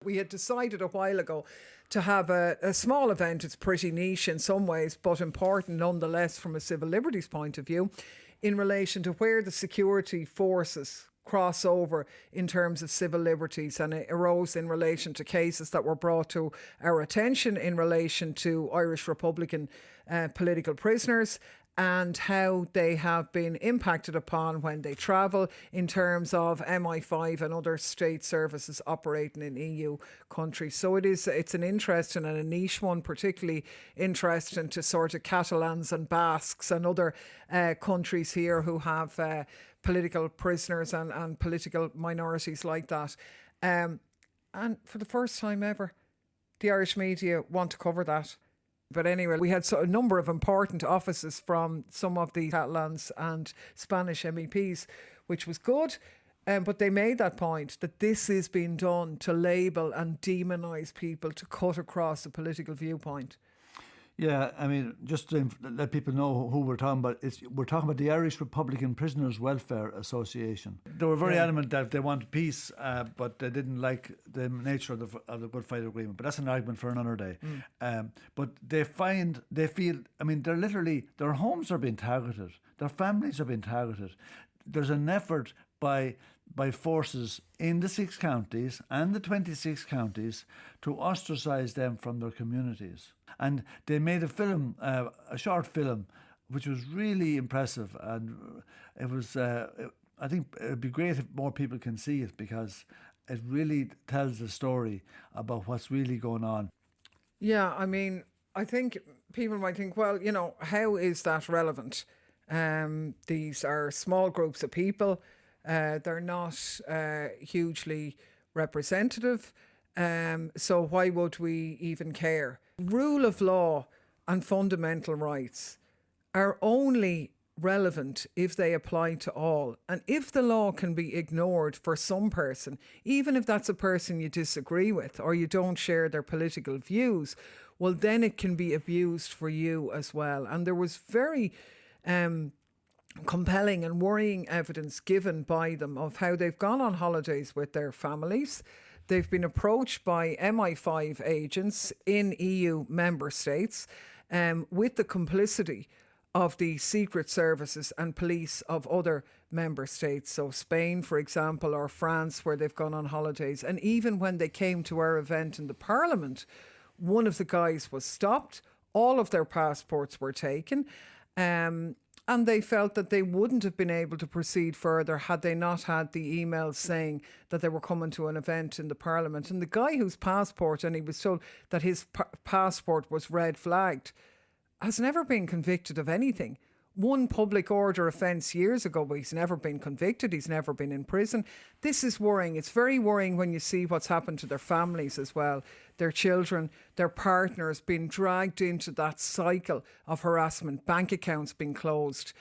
We had decided a while ago to have a small event. It's pretty niche in some ways, but important nonetheless from a civil liberties point of view, in relation to where the security forces cross over in terms of civil liberties, and it arose in relation to cases that were brought to our attention in relation to Irish Republican political prisoners and how they have been impacted upon when they travel in terms of MI5 and other state services operating in EU countries. So it's an interesting and a niche one, particularly interesting to sort of Catalans and Basques and other countries here who have political prisoners and political minorities like that. And for the first time ever, the Irish media want to cover that. But anyway, we had a number of important offices from some of the Catalans and Spanish MEPs, which was good. But they made that point that this is being done to label and demonise people, to cut across a political viewpoint. Yeah, I mean, just to let people know who we're talking about, we're talking about the Irish Republican Prisoners Welfare Association. They were very adamant that they want peace, but they didn't like the nature of the Good Friday Agreement. But that's an argument for another day. But they feel, I mean, their homes are being targeted, their families are being targeted. There's an effort by forces in the 6 counties and the 26 counties to ostracise them from their communities. And they made a film, a short film, which was really impressive. And it was, I think it'd be great if more people can see it, because it really tells the story about what's really going on. Yeah, I mean, I think people might think, well, you know, how is that relevant? These are small groups of people. They're not hugely representative. So why would we even care? Rule of law and fundamental rights are only relevant if they apply to all. And if the law can be ignored for some person, even if that's a person you disagree with or you don't share their political views, well, then it can be abused for you as well. And there was very compelling and worrying evidence given by them of how they've gone on holidays with their families. They've been approached by MI5 agents in EU member states with the complicity of the secret services and police of other member states. So Spain, for example, or France, where they've gone on holidays. And even when they came to our event in the Parliament, one of the guys was stopped. All of their passports were taken. And they felt that they wouldn't have been able to proceed further had they not had the emails saying that they were coming to an event in the Parliament. And the guy whose passport, and he was told that his passport was red flagged, has never been convicted of anything. One public order offence years ago, but he's never been convicted, he's never been in prison. This is worrying. It's very worrying when you see what's happened to their families as well. Their children, their partners being dragged into that cycle of harassment, bank accounts being closed,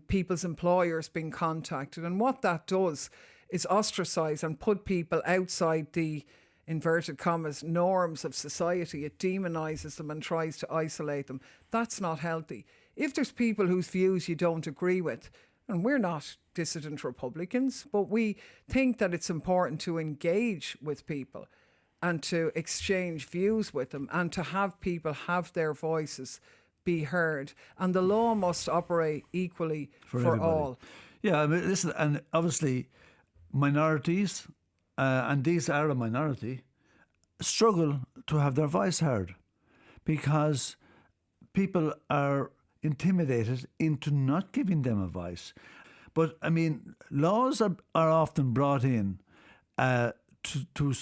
people's employers being contacted. And what that does is ostracise and put people outside the inverted commas norms of society. It demonises them and tries to isolate them. That's not healthy. If there's people whose views you don't agree with, and we're not dissident Republicans, but we think that it's important to engage with people and to exchange views with them and to have people have their voices be heard. And the law must operate equally for all. Yeah, I mean, listen, and obviously minorities, and these are a minority, struggle to have their voice heard because people are intimidated into not giving them a voice. But I mean, laws are often brought in to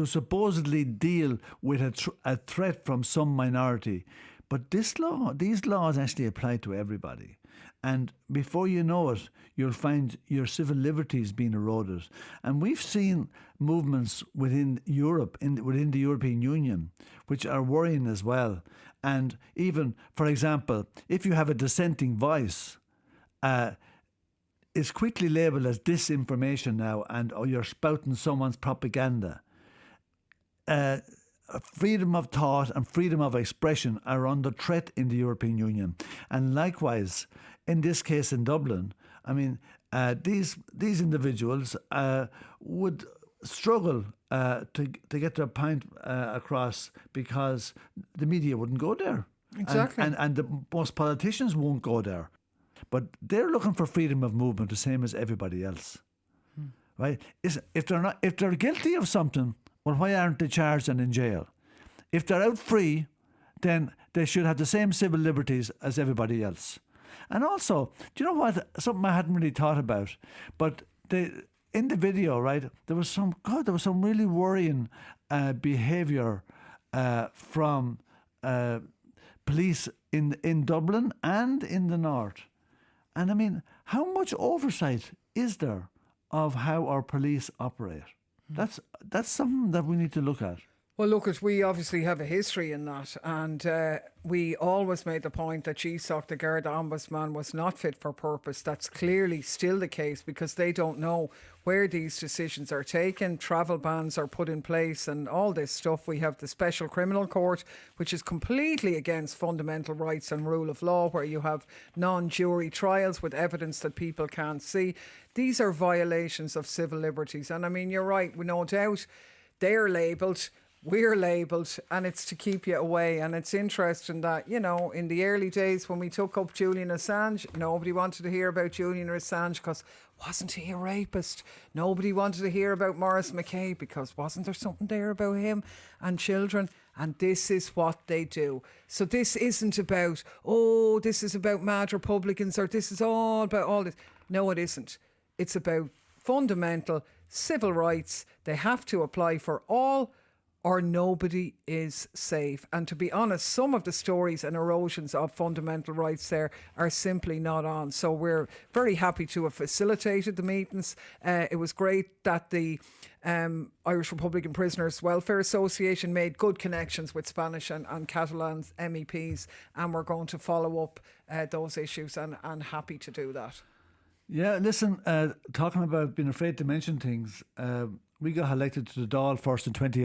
supposedly deal with a threat from some minority. But these laws actually apply to everybody. And before you know it, you'll find your civil liberties being eroded. And we've seen movements within Europe, within the European Union, which are worrying as well. And even, for example, if you have a dissenting voice, it's quickly labelled as disinformation now, or you're spouting someone's propaganda. Freedom of thought and freedom of expression are under threat in the European Union. And likewise, in this case in Dublin, I mean, these individuals would struggle to get their point across, because the media wouldn't go there. Exactly. And most politicians won't go there. But they're looking for freedom of movement the same as everybody else. Right? If they're guilty of something, well, why aren't they charged and in jail? If they're out free, then they should have the same civil liberties as everybody else. And also, do you know what? Something I hadn't really thought about, but in the video, right, there was some really worrying behaviour from police in Dublin and in the north. And I mean, how much oversight is there of how our police operate? That's something that we need to look at. Well, look, we obviously have a history in that, and we always made the point that GSOC, the Garda Ombudsman, was not fit for purpose. That's clearly still the case, because they don't know where these decisions are taken. Travel bans are put in place and all this stuff. We have the Special Criminal Court, which is completely against fundamental rights and rule of law, where you have non-jury trials with evidence that people can't see. These are violations of civil liberties. And I mean, you're right, no doubt they're labelled, we're labelled, and it's to keep you away. And it's interesting that, you know, in the early days when we took up Julian Assange, nobody wanted to hear about Julian Assange because wasn't he a rapist? Nobody wanted to hear about Maurice McKay because wasn't there something there about him and children? And this is what they do. So this isn't about, oh, this is about mad Republicans, or this is all about all this. No, it isn't. It's about fundamental civil rights. They have to apply for all, or nobody is safe. And to be honest, some of the stories and erosions of fundamental rights there are simply not on. So we're very happy to have facilitated the meetings. It was great that the Irish Republican Prisoners Welfare Association made good connections with Spanish and Catalan MEPs, and we're going to follow up those issues, and happy to do that. Yeah, listen, talking about being afraid to mention things, we got elected to the Dáil first in 2011.